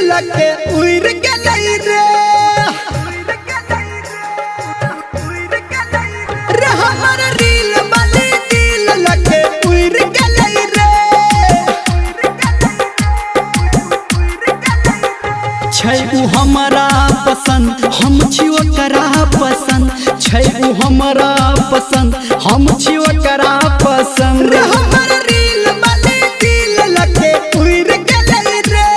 लगे उड़ गई रे हमारा रील वाली दिल लगे उड़ गई रे छै उ हमारा पसंद हम छी ओकरा पसंद छै उ हमारा पसंद हम छी ओकरा पसंद हमारा रील वाली दिल लगे उड़ गई रे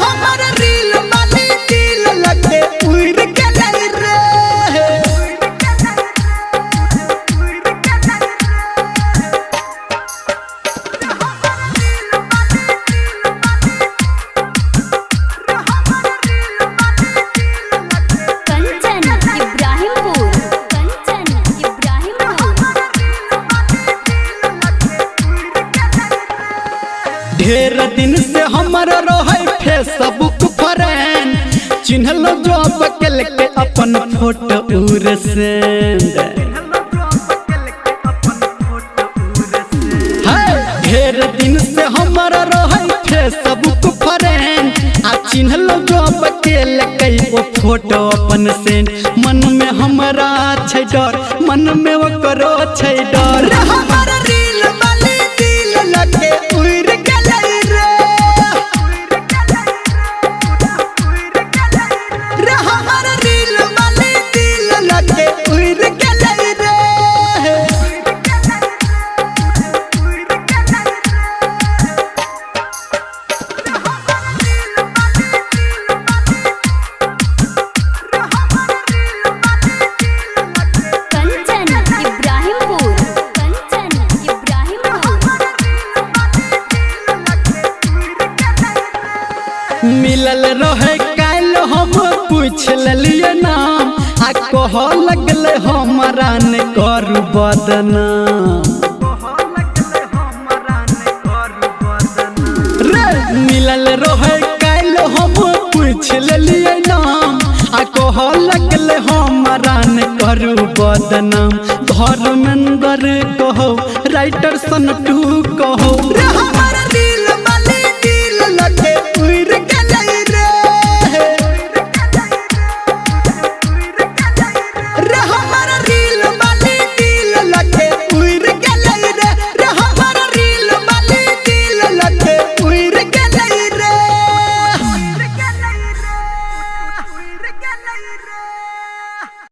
हमारा रील वाली दिल लगे उड़ गई रे ढेर दिन से हमारा रहे फेसबुक फ्रेंड चिन्हल जॉब के अपन फोटो उड़ सेंड ढेर दिन से हमारा रहे फेसबुक फ्रेंड आ चिन्हल जॉब के वो फोटो अपन सेंड मन में हमारा छै डर मन में ओकरो छै डर हमारा रील वाली दिल लगे उड़ गई रे हमारा रील वाली दिल लगे उड़ गई रे मिलल रहे काल हम पूछ लिये नाम आ कह लगले हमारा ने करू बदनाम रे मिलल रहे काल हम पूछ लिये नाम आ कह लगले हमारा ने करू बदनाम धर्मेंद्र कहो राइटर सन टू